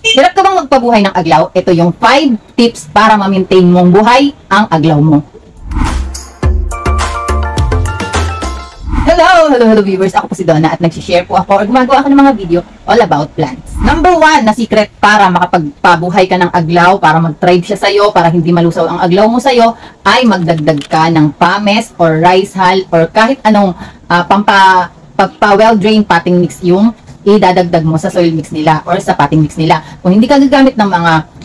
Hirap ka bang magpabuhay ng aglaw? Ito yung 5 tips para ma-maintain mong buhay ang aglaw mo. Hello viewers! Ako po si Donna at nagsishare po ako or gumagawa ako ng mga video all about plants. Number 1 na secret para makapagpabuhay ka ng aglaw, para mag-thrive siya sa'yo, para hindi malusaw ang aglaw mo sa'yo, ay magdagdag ka ng pames or rice hull or kahit anong well-drained potting mix yung idadagdag mo sa soil mix nila or sa potting mix nila. Kung hindi ka gagamit ng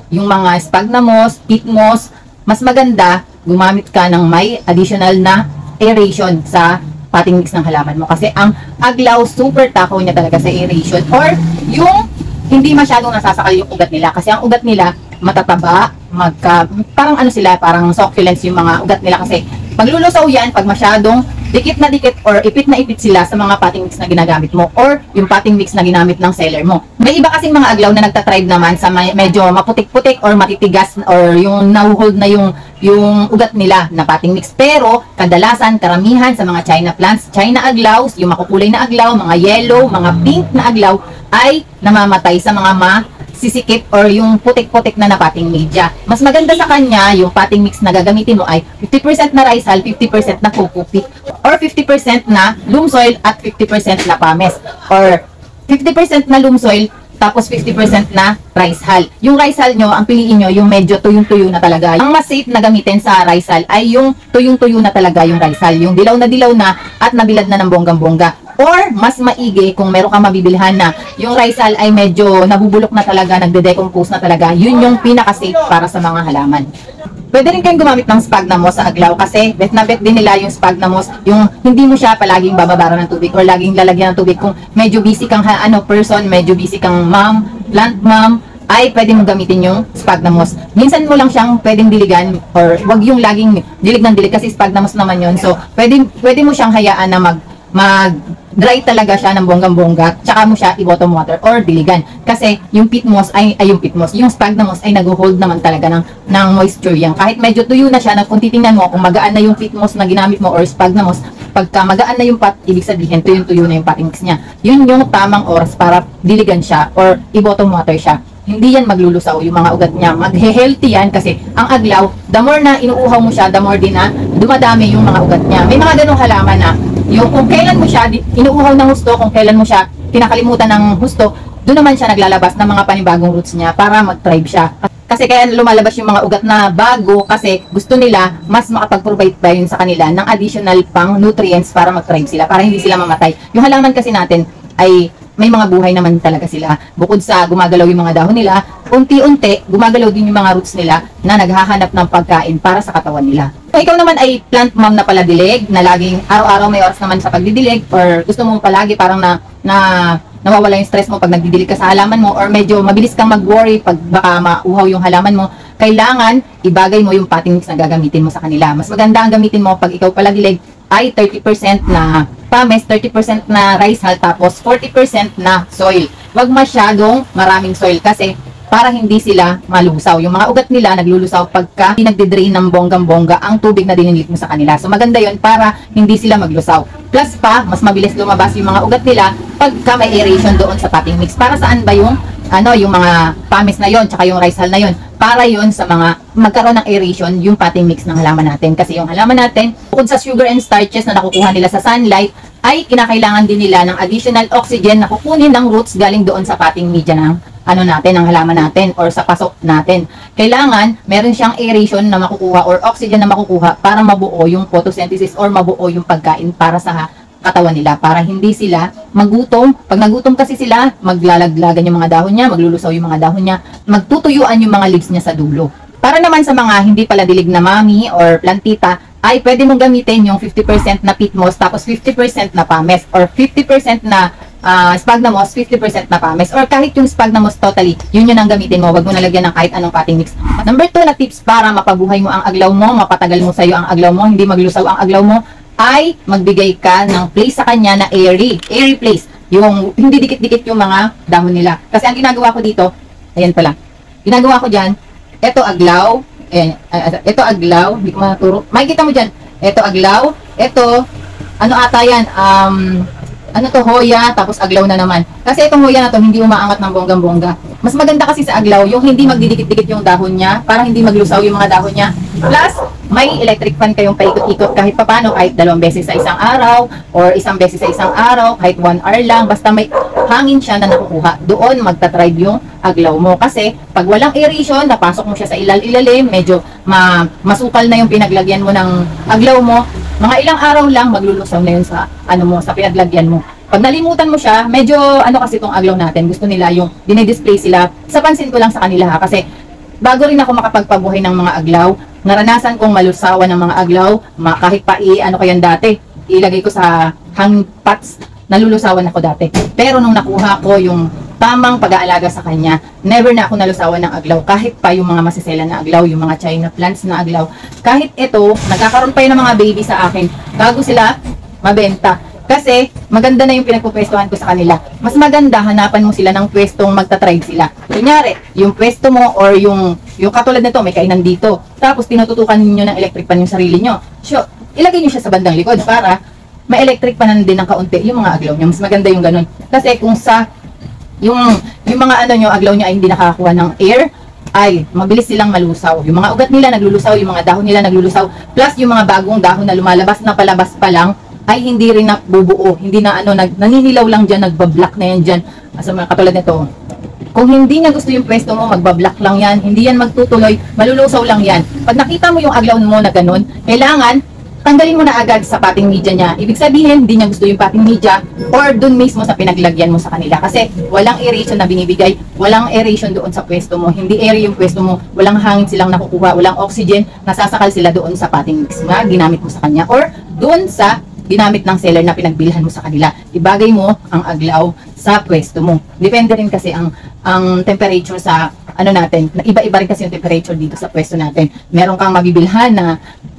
yung mga sphagnum moss, peat moss, mas maganda gumamit ka ng may additional na aeration sa potting mix ng halaman mo. Kasi ang aglaw, super takaw niya talaga sa aeration or yung hindi masyadong nasasakal yung ugat nila. Kasi ang ugat nila matataba, parang ano sila, parang succulents yung mga ugat nila kasi maglulusaw yan pag masyadong dikit na dikit or ipit na ipit sila sa mga potting mix na ginagamit mo or yung potting mix na ginamit ng seller mo. May iba kasing mga aglaw na nagtatribe naman sa medyo maputik-putik or matitigas or yung nahuhold na yung ugat nila na potting mix. Pero kadalasan, karamihan sa mga China plants, China aglaws, yung makukulay na aglaw, mga yellow, mga pink na aglaw ay namamatay sa mga sisikip or yung putik-putik na potting media. Mas maganda sa kanya, yung potting mix na gagamitin mo ay 50% na rice hull, 50% na coco peat, or 50% na loam soil at 50% na pames, or 50% na loam soil tapos 50% na rice hull. Yung rice hull nyo, ang piliin nyo, yung medyo tuyong-tuyo na talaga. Ang mas safe na gamitin sa rice hull ay yung tuyong-tuyo na talaga yung rice hull. Yung dilaw na at nabilad na ng bonggang-bongga. Or, mas maigi kung meron kang mabibilhan na yung rice hull ay medyo nabubulok na talaga, nagde-decompose na talaga, yun yung pinaka-safe para sa mga halaman. Pwede rin kayong gumamit ng sphagnum moss sa aglaw kasi bet na bet din nila yung sphagnum moss, yung hindi mo siya palaging bababara ng tubig or laging lalagyan ng tubig. Kung medyo busy kang person, medyo busy kang mom, plant mom, ay pwede mo gamitin yung sphagnum moss. Minsan mo lang siyang pwedeng diligan or wag yung laging dilig ng dilig kasi sphagnum moss naman yun. So, pwede mo siyang hayaan na mag-dry talaga siya ng bonggang-bongga, tsaka mo siya i-bottom water or diligan. Kasi yung peat moss yung sphagnum moss ay nag-hold naman talaga ng moisture yan. Kahit medyo tuyo na siya, kung titingnan mo, kung magaan na yung peat moss na ginamit mo or sphagnum moss, pagka magaan na yung pot, ibig sabihin, tuyong-tuyo na yung potting mix niya. Yun yung tamang oras para diligan siya or i-bottom water siya. Hindi yan maglulusaw yung mga ugat niya. Mag-healthy yan kasi ang aglaw, the more na inuuhaw mo siya, the more din na dumadami yung mga ugat niya. May mga ganong halaman na yung kung kailan mo siya inuuhaw ng husto, kung kailan mo siya kinakalimutan ng husto, doon naman siya naglalabas ng mga panibagong roots niya para mag-thrive siya. Kasi kaya lumalabas yung mga ugat na bago kasi gusto nila mas makapag-provide pa yun sa kanila ng additional pang nutrients para mag-thrive sila, para hindi sila mamatay. Yung halaman kasi natin ay may mga buhay naman talaga sila. Bukod sa gumagalaw yung mga dahon nila, unti-unti gumagalaw din yung mga roots nila na naghahanap ng pagkain para sa katawan nila. Kung ikaw naman ay plant mom na pala dilig, na laging araw-araw may oras naman sa pagdidilig, or gusto mo palagi parang nawawala yung stress mo pag nagdidilig ka sa halaman mo, or medyo mabilis kang mag-worry pag baka mauhaw yung halaman mo, kailangan ibagay mo yung potting mix na gagamitin mo sa kanila. Mas maganda ang gamitin mo pag ikaw pala dilig ay 30% na pames, 30% na rice hull, tapos 40% na soil. Huwag masyadong maraming soil kasi para hindi sila malusaw. Yung mga ugat nila naglulusaw pagka nagde-drain ng bonggang-bongga ang tubig na dinilig mo sa kanila. So maganda yon para hindi sila maglusaw. Plus pa, mas mabilis lumabas yung mga ugat nila pagka may aeration doon sa potting mix. Para saan ba yung yung mga pames na yon tsaka yung rice hull na yon? Para yon sa mga magkaroon ng aeration yung potting mix ng halaman natin. Kasi yung halaman natin, bukod sa sugar and starches na nakukuha nila sa sunlight, ay kinakailangan din nila ng additional oxygen na kukunin ng roots galing doon sa potting media ng ng halaman natin or sa pasok natin. Kailangan meron siyang aeration na makukuha or oxygen na makukuha para mabuo yung photosynthesis or mabuo yung pagkain para sa katawan nila, para hindi sila magutom. Pag nagutom kasi sila, maglalaglagan yung mga dahon niya, maglulusaw yung mga dahon niya, magtutuyuan yung mga leaves niya sa dulo. Para naman sa mga hindi pala dilig na mami or plantita, ay pwede mong gamitin yung 50% na peat moss tapos 50% na pames, or 50% na sphagnum moss, 50% na pames, or kahit yung sphagnum moss totally, yun ang gamitin mo. Wag mo nalagyan ng kahit anong potting mix. Number 2 na tips para mapabuhay mo ang aglaw mo, mapatagal mo sa'yo ang aglaw mo, hindi maglusaw ang aglaw mo, ay magbigay ka ng place sa kanya na airy place. Yung hindi dikit-dikit yung mga dahon nila. Kasi ang ginagawa ko dito, ayan pala, ginagawa ko dyan, eto aglaw, eto aglaw, hindi ko maturo. Makikita mo dyan, eto aglaw, eto, ano ata yan, ano to, hoya, tapos aglaw na naman. Kasi itong hoya na to, hindi umaangat ng bonggang-bongga. Mas maganda kasi sa aglaw, yung hindi magdidikit-dikit yung dahon niya, para hindi maglusaw yung mga dahon niya. Plus, may electric fan kayong paikot-ikot kahit papano, kahit 2 beses sa isang araw, or 1 beses sa isang araw, kahit 1 hour lang, basta may hangin siya na nakukuha. Doon magta-thrive yung aglaw mo. Kasi, pag walang aeration, napasok mo siya sa ilalim, medyo masukal na yung pinaglagyan mo ng aglaw mo, mga ilang araw lang, maglulusaw na yun sa, sa pinaglagyan mo. Pag nalimutan mo siya, medyo, kasi itong aglaw natin, gusto nila yung dinidisplay sila. Sa pansin ko lang sa kanila ha, kasi bago rin ako makapagpabuhay ng mga aglaw, naranasan kong malusawan ng mga aglaw, kahit pa kayan dati, ilagay ko sa hanging pots, nalulusawan ako dati. Pero nung nakuha ko yung tamang pag-aalaga sa kanya, never na ako nalusawan ng aglaw, kahit pa yung mga masisela na aglaw, yung mga China plants na aglaw. Kahit ito, nagkakaroon pa yun ng mga baby sa akin, bago sila mabenta. Kasi, maganda na yung pinagpupwestuhan ko sa kanila. Mas maganda, hanapan mo sila ng pwestong magta-thrive sila. Kunyari, yung pwesto mo or yung katulad nito, may kainan dito. Tapos, tinututukan niyo ng electric pan yung sarili nyo. So, ilagay niyo siya sa bandang likod para may electric pan din ng kaunti yung mga aglaw nyo. Mas maganda yung ganun. Kasi, kung yung mga aglaw nyo ay hindi nakakakuha ng air, ay mabilis silang malusaw. Yung mga ugat nila naglulusaw, yung mga dahon nila naglulusaw. Plus, yung mga bagong dahon na lumalabas na palabas pa lang, ay hindi rin nabubuo, hindi na naninilaw lang dyan, nagbablock na yan dyan. As mga katulad nito, kung hindi niya gusto yung pwesto mo, magbablock lang yan, hindi yan magtutuloy, malulusaw lang yan. Pag nakita mo yung aglaw mo na ganun, kailangan, tanggalin mo na agad sa potting media niya. Ibig sabihin, hindi niya gusto yung potting media or dun mismo sa pinaglagyan mo sa kanila. Kasi walang aeration na binibigay, walang aeration doon sa pwesto mo, hindi air yung pwesto mo, walang hangin silang nakukuha, walang oxygen, nasasakal sila doon sa potting mix na ginamit mo sa kanya or doon sa ginamit ng seller na pinagbilhan mo sa kanila. Ibagay mo ang aglaw sa pwesto mo. Depende rin kasi ang temperature sa natin. Iba-iba rin kasi yung temperature dito sa pwesto natin. Meron kang mabibilhan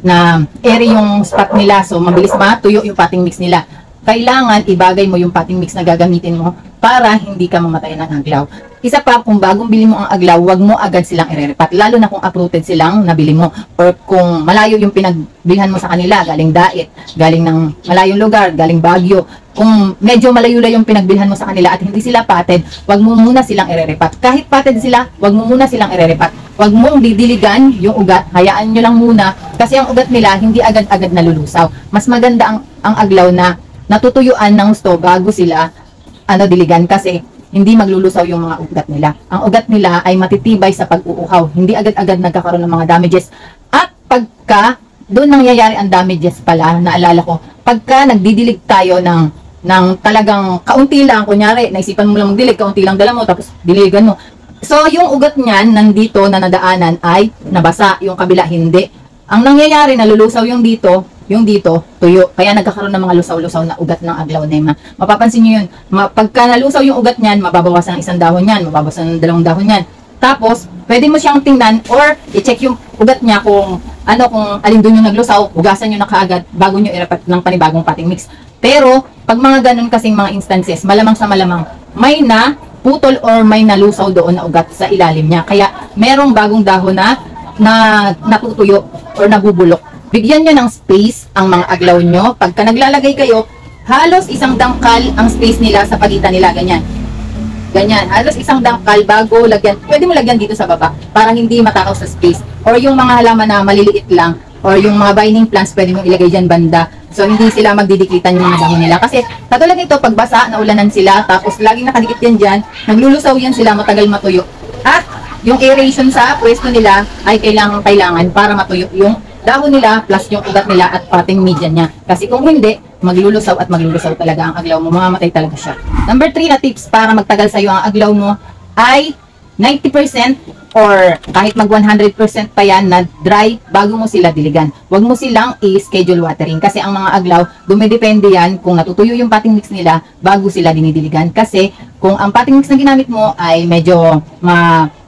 na airy yung spot nila, so mabilis matuyo yung potting mix nila. Kailangan ibagay mo yung potting mix na gagamitin mo para hindi ka mamatay ng aglaw. Isa pa, kung bagong bili mo ang aglaw, wag mo agad silang irerepat. Lalo na kung uprooted silang nabili mo. Or kung malayo yung pinagbilhan mo sa kanila, galing Dait, galing ng malayong lugar, galing Baguio. Kung medyo malayo yung pinagbilhan mo sa kanila at hindi sila potted, wag mo muna silang irerepat. Kahit potted sila, wag mo muna silang irerepat. Wag mong didiligan yung ugat, hayaan nyo lang muna. Kasi ang ugat nila, hindi agad-agad nalulusaw. Mas maganda ang aglaw na natutuyuan ng gusto bago sila diligan kasi hindi maglulusaw yung mga ugat nila. Ang ugat nila ay matitibay sa pag-uuhaw. Hindi agad-agad nagkakaroon ng mga damages. At pagka doon nangyayari ang damages pala, naalala ko, pagka nagdidilig tayo ng talagang kaunti lang, kunyari, naisipan mo lang magdilig, kaunti lang dala mo, tapos diligan mo. So, yung ugat niyan, nandito na nadaanan ay nabasa, yung kabila hindi. Ang nangyayari, nalulusaw yung dito, tuyo. Kaya nagkakaroon ng mga lusaw-lusaw na ugat ng aglaw na mapapansin nyo yun. Pagka nalusaw yung ugat niyan, mababawasan ng 1 dahon yan, mababawasan ng 2 dahon yan. Tapos, pwede mo siyang tingnan or i-check yung ugat niya kung alin doon yung naglusaw, hugasan nyo na kaagad bago nyo irapat ng panibagong potting mix. Pero, pag mga ganun kasing mga instances, malamang sa malamang, may na putol or may nalusaw doon na ugat sa ilalim niya. Kaya, merong bagong dahon na natutuyo or nabubulok. Bigyan nyo ng space ang mga aglaw nyo. Pagka naglalagay kayo, halos 1 dangkal ang space nila sa pagitan nila. Ganyan. Ganyan. Halos 1 dangkal bago lagyan. Pwede mo lagyan dito sa baba para hindi matakaw sa space. Or yung mga halaman na maliliit lang. Or yung mga vining plants, pwede mo ilagay dyan banda. So, hindi sila magdidikitan yung mga dahon nila. Kasi, katulad nito, pag basa, naulanan sila, tapos laging nakadikit yan dyan, naglulusaw yan sila, matagal matuyo. At, yung aeration sa pwesto nila ay kailangan para matuyo yung dahon nila plus yung ugat nila at potting media niya. Kasi kung hindi, maglulusaw at maglulusaw talaga ang aglaw mo. Mamamatay talaga siya. Number 3 na tips para magtagal sa'yo ang aglaw mo ay 90% or kahit mag 100% pa yan na dry bago mo sila diligan. Huwag mo silang i-schedule watering kasi ang mga aglaw, dumidepende yan kung natutuyo yung potting mix nila bago sila dinidiligan. Kasi kung ang potting mix na ginamit mo ay medyo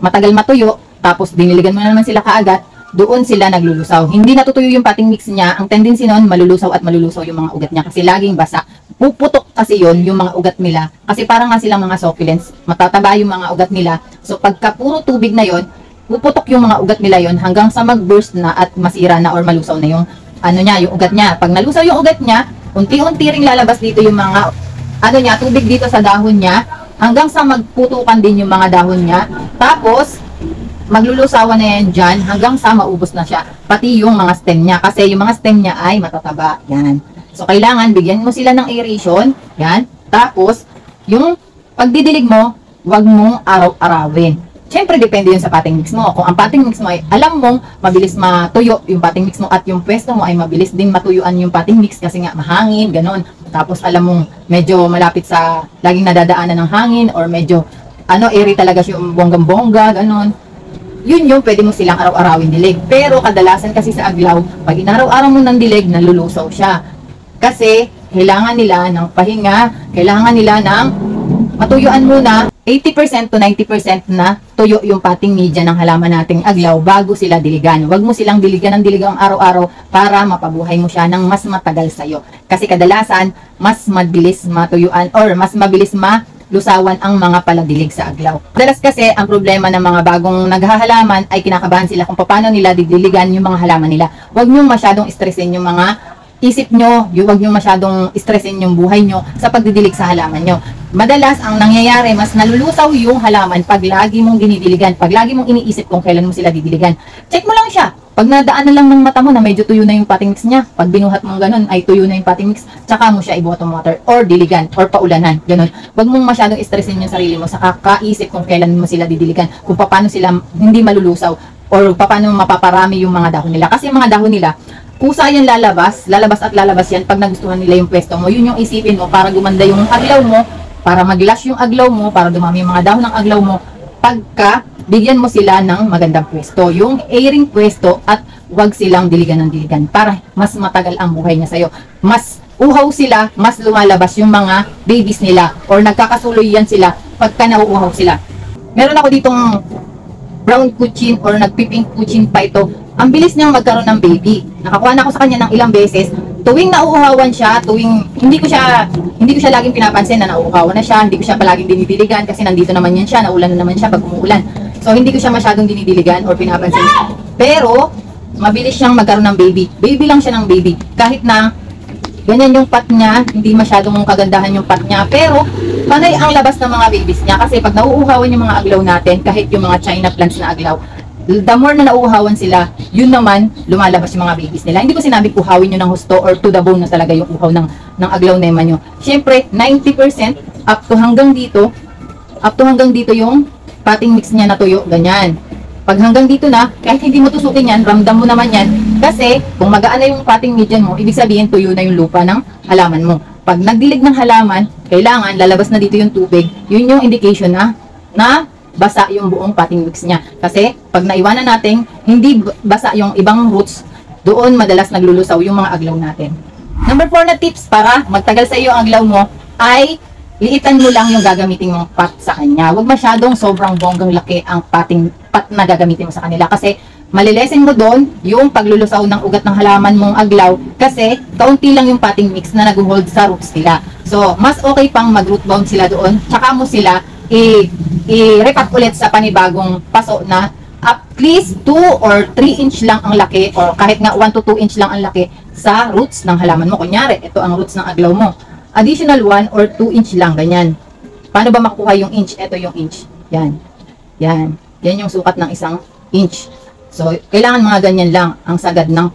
matagal matuyo, tapos diniligan mo na naman sila kaagad, doon sila naglulusaw. Hindi natutuyo yung potting mix niya. Ang tendency nun, malulusaw at malulusaw yung mga ugat niya kasi laging basa. Puputok kasi yon yung mga ugat nila. Kasi parang nga silang mga succulents. Matataba yung mga ugat nila. So pagka puro tubig na yon, puputok yung mga ugat nila yon hanggang sa mag-burst na at masira na or malusaw na yung yung ugat niya. Pag nalusaw yung ugat niya, unti-unti ring lalabas dito yung mga ano niya, tubig dito sa dahon niya, hanggang sa magputukan din yung mga dahon niya. Tapos, maglulusawan na yan dyan hanggang sa maubos na siya. Pati yung mga stem niya. Kasi yung mga stem niya ay matataba. Yan. So, kailangan bigyan mo sila ng aeration. Yan. Tapos, yung pagdidilig mo, huwag mong araw-arawin. Siyempre, depende yun sa potting mix mo. Kung ang potting mix mo ay alam mong mabilis matuyo yung potting mix mo at yung pwesto mo ay mabilis din matuyuan yung potting mix kasi nga mahangin, ganon. Tapos alam mong medyo malapit sa laging nadadaanan ng hangin or medyo airy talaga siya yung bonggang-bongga, ganon. Yun yung pwede mo silang araw-arawin dilig. Pero kadalasan kasi sa aglaw, pag inaraw-araw mo ng dilig, nalulusaw siya. Kasi kailangan nila ng pahinga, kailangan nila ng matuyuan muna 80% to 90% na tuyo yung potting media ng halaman nating aglaw bago sila diligan. Huwag mo silang diligan ng diligang araw-araw para mapabuhay mo siya ng mas matagal sa'yo. Kasi kadalasan, mas mabilis matuyuan or mas mabilis malusawan ang mga paladilig sa aglaw. Madalas kasi, ang problema ng mga bagong naghahalaman ay kinakabahan sila kung paano nila didiligan yung mga halaman nila. Huwag nyo masyadong stressin yung mga isip nyo, huwag nyo masyadong stressin yung buhay nyo sa pagdidilig sa halaman nyo. Madalas, ang nangyayari, mas nalulusaw yung halaman pag lagi mong dinidiligan, pag lagi mong iniisip kung kailan mo sila didiligan. Check mo lang siya. Pag nadaan na lang ng mata mo na medyo tuyo na yung potting mix niya, pag binuhat mong ganun ay tuyo na yung potting mix, tsaka mo siya i-bottom water or diligan or paulanan, ganun. Huwag mong masyadong stressin yung sarili mo sa kakaisip kung kailan mo sila didiligan, kung paano sila hindi malulusaw or paano mapaparami yung mga dahon nila. Kasi yung mga dahon nila, kusa yan lalabas at lalabas yan pag nagustuhan nila yung pwesto mo. Yun yung isipin mo para gumanda yung aglaw mo, para mag-lash yung aglaw mo, para dumami yung mga dahon ng aglaw mo, pagka bigyan mo sila ng magandang pwesto. Yung airing pwesto at wag silang diligan ng diligan para mas matagal ang buhay niya sa'yo. Mas uhaw sila, mas lumalabas yung mga babies nila or nagkakasuloy yan sila pagka nauuhaw sila. Meron ako ditong brown kuchin or nagpipink kuchin pa ito. Ang bilis niyang magkaroon ng baby. Nakakuha na ako sa kanya ng ilang beses. Tuwing nauuhawan siya, hindi ko siya laging pinapansin na nauuhawan na siya, hindi ko siya palaging dinidiligan kasi nandito naman yan siya, naulan na naman siya pag umuulan. So hindi ko siya masyadong dinidiligan or pinapansin. Pero mabilis siyang magkaroon ng baby. Baby lang siya ng baby. Kahit na ganyan yung pot niya, hindi masyadong kagandahan yung pot niya, pero panay ang labas ng mga babies niya kasi pag nauuhawan yung mga aglaw natin, kahit yung mga China plants na aglaw, the more na nauuhawan sila, yun naman, lumalabas yung mga babies nila. Hindi ko sinabi uhawin nyo ng husto or to the bone na talaga yung uhaw ng aglaw nema nyo. Siyempre, 90% up to hanggang dito yung potting mix niya na tuyo, ganyan. Pag hanggang dito na, kahit hindi mo tusukin yan, ramdam mo naman yan. Kasi, kung magaan na yung potting median mo, ibig sabihin tuyo na yung lupa ng halaman mo. Pag nagdilig ng halaman, kailangan lalabas na dito yung tubig. Yun yung indication na basa yung buong potting mix niya. Kasi, pag naiwanan natin, hindi basa yung ibang roots, doon madalas naglulusaw yung mga aglaw natin. Number 4 na tips para magtagal sa iyo ang aglaw mo ay liitan mo lang yung gagamitin mong pot sa kanya. Huwag masyadong sobrang bonggang laki ang pot na gagamitin mo sa kanila kasi malilesen mo doon yung paglulusaw ng ugat ng halaman mong aglaw kasi kaunti lang yung potting mix na nag-hold sa roots nila. So, mas okay pang mag-root bound sila doon, tsaka mo sila i-repack ulit sa panibagong paso na at least 2 or 3 inch lang ang laki or kahit nga 1 to 2 inch lang ang laki sa roots ng halaman mo. Kunyari, ito ang roots ng aglaw mo. Additional 1 or 2 inch lang, ganyan. Paano ba makuha yung inch? Ito yung inch. Yan. Yan. Yan yung sukat ng isang inch. So, kailangan mga ganyan lang ang sagad ng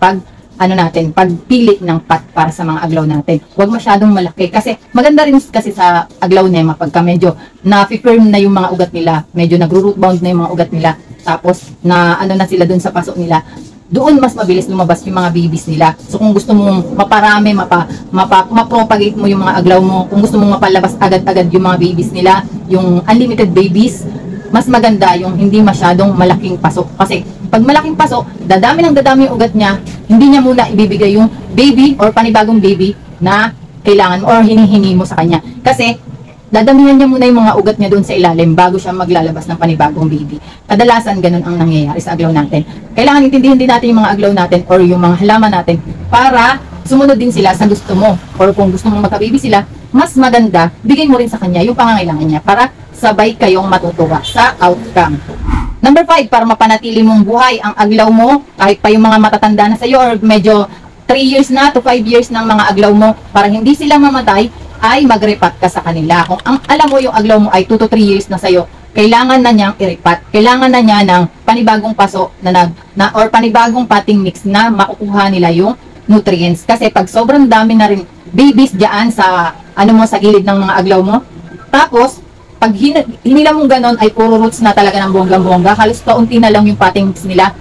pagpili ng pot para sa mga aglaw natin. Huwag masyadong malaki kasi maganda rin kasi sa aglaw nema pagka medyo na-firm na yung mga ugat nila, medyo nagro-root bound na yung mga ugat nila, tapos na na sila dun sa paso nila, doon mas mabilis lumabas yung mga babies nila. So kung gusto mong maparami, mapropagate mo yung mga aglaw mo, kung gusto mong mapalabas agad-agad yung mga babies nila, yung unlimited babies, mas maganda yung hindi masyadong malaking paso. Kasi pag malaking paso, dadami yung ugat niya, hindi niya muna ibibigay yung baby or panibagong baby na kailangan mo or hinihingi mo sa kanya. Kasi dadamihan niya muna yung mga ugat niya doon sa ilalim bago siya maglalabas ng panibagong baby. Kadalasan ganun ang nangyayari sa aglaw natin. Kailangan intindihin din natin yung mga aglaw natin or yung mga halaman natin para sumunod din sila sa gusto mo. Or kung gusto mong magka-baby sila, mas maganda, bigay mo rin sa kanya yung pangangailangan niya para sabay kayong matutuwa sa outcome. Number 5, para mapanatili mong buhay ang aglaw mo, kahit pa yung mga matatanda na sa'yo or medyo 3 years na to 5 years ng mga aglaw mo, para hindi sila mamatay, ay mag-repat ka sa kanila. Kung alam mo yung aglaw mo ay 2 to 3 years na sa'yo, kailangan na niyang i-repat. Kailangan na niya ng panibagong paso or panibagong potting mix na makukuha nila yung nutrients. Kasi pag sobrang dami na rin babies diyan sa sa gilid ng mga aglaw mo, tapos pag hinila mong ganon ay puro roots na talaga ng bonggang-bongga, halos kaunti na lang yung potting mix nila.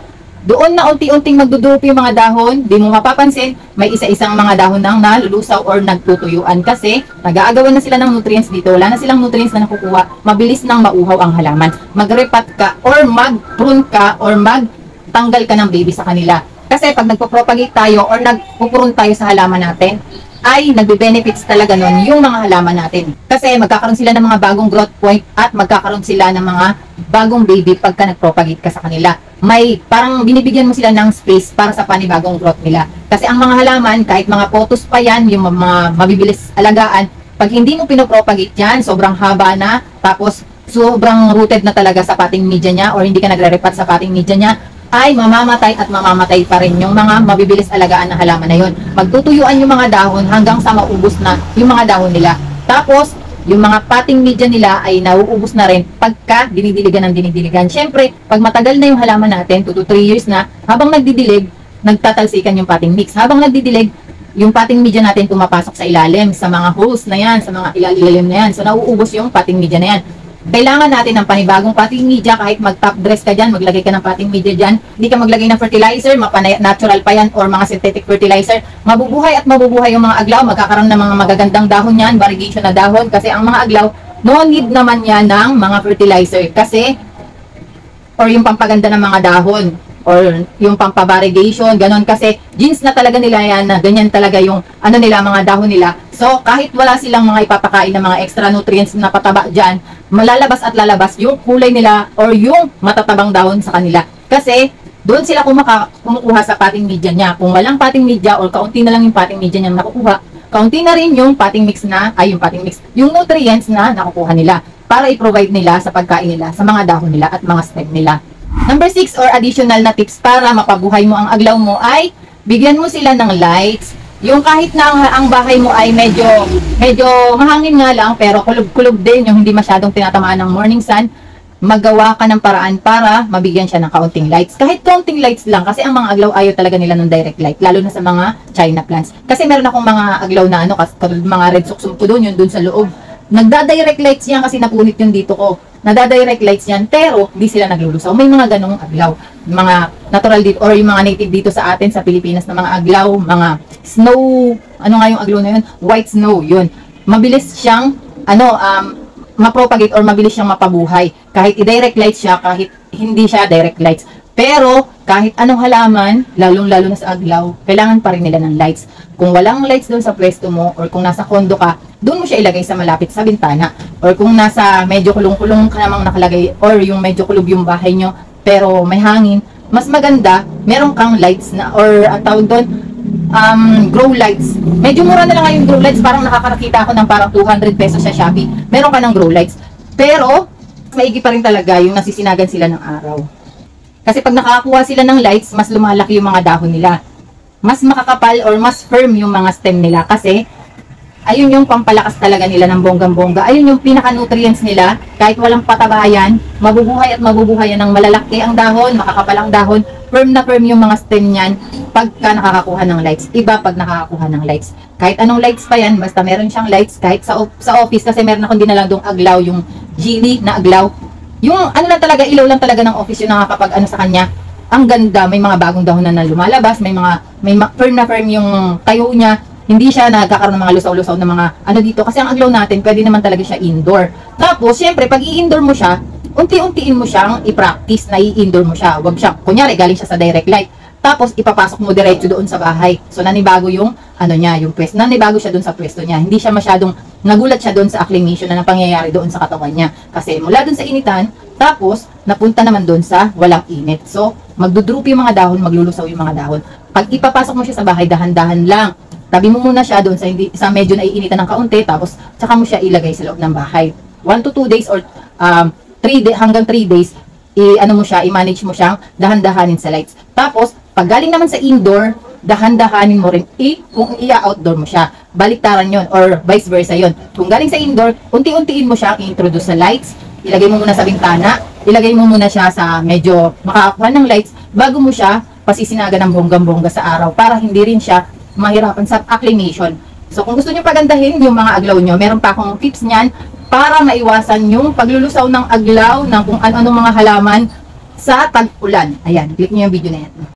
Doon na unti-unting magdudupi yung mga dahon, di mo mapapansin, may isa-isang mga dahon nang nalulusaw or nagtutuyuan kasi nag-aagawan na sila ng nutrients dito. Wala na silang nutrients na nakukuha, mabilis nang mauhaw ang halaman. Mag-repat ka or mag-prune ka or magtanggal ka ng baby sa kanila. Kasi pag nagpo-propagate tayo or nagpo-prune tayo sa halaman natin, ay nagbe-benefits talaga nun yung mga halaman natin. Kasi magkakaroon sila ng mga bagong growth point at magkakaroon sila ng mga bagong baby pagka nag-propagate ka sa kanila. May parang binibigyan mo sila ng space para sa panibagong growth nila. Kasi ang mga halaman, kahit mga potos pa yan, yung mga mabibilis alagaan, pag hindi mo pinopropagate yan, sobrang haba na, tapos sobrang rooted na talaga sa potting media niya or hindi ka nagre-repat sa potting media niya, ay mamamatay at mamamatay pa rin yung mga mabibilis alagaan na halaman na yun. Magtutuyuan yung mga dahon hanggang sa maubos na yung mga dahon nila. Tapos, yung mga potting media nila ay nauubos na rin pagka dinidiligan ng dinidiligan. Siyempre, pag matagal na yung halaman natin, 2 to 3 years na, habang nagdidilig, nagtatalsikan yung potting mix. Habang nagdidilig, yung potting media natin pumapasok sa ilalim, sa mga holes na yan, sa mga ilalim na yan. So, nauubos yung potting media na yan. Kailangan natin ng panibagong potting media. Kahit mag-top dress ka dyan, maglagay ka ng potting media dyan, hindi ka maglagay ng fertilizer, natural pa yan or mga synthetic fertilizer, mabubuhay at mabubuhay yung mga aglaw. Magkakaroon ng mga magagandang dahon yan, variegation na dahon, kasi ang mga aglaw, no need naman yan ng mga fertilizer kasi or yung pampaganda ng mga dahon or yung pampavariegation, ganon, kasi genes na talaga nila yan, na ganyan talaga yung nila, mga dahon nila. So kahit wala silang mga ipapakain ng mga extra nutrients na pataba dyan, malalabas at lalabas yung kulay nila or yung matatabang dahon sa kanila. Kasi doon sila kumukuha sa potting media niya. Kung walang potting media or kaunti na lang yung potting media niya nakukuha, kaunti na rin yung potting mix yung nutrients na nakukuha nila para i-provide nila sa pagkain nila, sa mga dahon nila at mga stem nila. Number 6 or additional na tips para mapabuhay mo ang aglaw mo ay bigyan mo sila ng lights. Yung kahit na ang bahay mo ay medyo mahangin nga lang pero kulog-kulog din, yung hindi masyadong tinatamaan ng morning sun, magawa ka ng paraan para mabigyan siya ng kaunting lights. Kahit kaunting lights lang, kasi ang mga aglaw ayaw talaga nila ng direct light, lalo na sa mga China plants. Kasi meron akong mga aglaw na mga red suksum ko doon, yun doon sa loob. Nagda-direct lights yan kasi napunit yung dito ko. Nada-direct lights yan, pero di sila naglulusaw. May mga ganong aglaw. Mga natural dito, or yung mga native dito sa atin, sa Pilipinas, na mga aglaw, mga snow, ano nga yung aglaw na yun? White snow, yun. Mabilis siyang, mapropagate or mabilis siyang mapabuhay. Kahit i-direct lights siya, kahit hindi siya direct lights. Pero, kahit anong halaman, lalong-lalo na sa aglaw, kailangan pa rin nila ng lights. Kung walang lights doon sa pwesto mo, or kung nasa kondo ka, doon mo siya ilagay sa malapit sa bintana. Or kung nasa medyo kulong-kulong ka namang nakalagay, or yung medyo kulob yung bahay nyo, pero may hangin, mas maganda, meron kang lights na, or ang tawag doon, grow lights. Medyo mura na lang nga yung grow lights, parang nakakakita ako ng parang 200 pesos sa Shopee. Meron ka ng grow lights. Pero, maigi pa rin talaga yung nasisinagan sila ng araw. Kasi pag nakakakuha sila ng lights, mas lumalaki yung mga dahon nila. Mas makakapal or mas firm yung mga stem nila. Kasi, ayun yung pampalakas talaga nila ng bonggang-bongga. Ayun yung pinaka-nutrients nila. Kahit walang patabayan, mabubuhay at mabubuhay yan ng malalaki ang dahon, makakapal ang dahon. Firm na firm yung mga stem niyan pagka nakakakuha ng lights. Iba pag nakakakuha ng lights. Kahit anong lights pa yan, basta meron siyang lights. Kahit sa office, kasi meron akong dinalang doong aglaw, yung genie na aglaw. Yung lang talaga, ilaw lang talaga ng office yung nakakapag sa kanya. Ang ganda, may mga bagong dahon na lumalabas, may firm na firm yung tayo niya. Hindi siya nagkakaroon ng mga lusaw-lusaw na mga dito. Kasi ang aglaw natin, pwede naman talaga siya indoor. Tapos, syempre, pag i-indoor mo siya, unti-untiin mo siyang i-practice na i-indoor mo siya. Huwag siya, kunyari, galing siya sa direct light. Tapos, ipapasok mo diretso doon sa bahay. So, nanibago yung, yung pwesto. Nanibago siya doon sa pwesto niya. Hindi siya masyadong, nagulat siya doon sa acclimation na pangyayari doon sa katawan niya. Kasi, mula doon sa initan, tapos, napunta naman doon sa walang init. So, magdudrup yung mga dahon, maglulusaw yung mga dahon. Pag ipapasok mo siya sa bahay, dahan-dahan lang. Tabi mo muna siya doon sa medyo naiinitan ng kaunti, tapos, tsaka mo siya ilagay sa loob ng bahay. 1 to 2 days or 3 hanggang 3 days, i-manage mo siyang dahan-dahanin sa lights. Tapos, pag galing naman sa indoor, dahan-dahanin mo rin kung i-outdoor mo siya. baliktaran yon or vice versa yon. Kung galing sa indoor, unti-untiin mo siya i-introduce sa lights, ilagay mo muna sa bintana, ilagay mo muna siya sa medyo makakakuha ng lights bago mo siya pasisinaga ng bonggang-bongga sa araw para hindi rin siya mahirapan sa acclimation. So kung gusto niyo pagandahin yung mga aglaw nyo, meron pa akong tips niyan para maiwasan yung paglulusaw ng aglaw ng kung ano-anong mga halaman sa tag-ulan. Ayan, click niyo yung video na yan.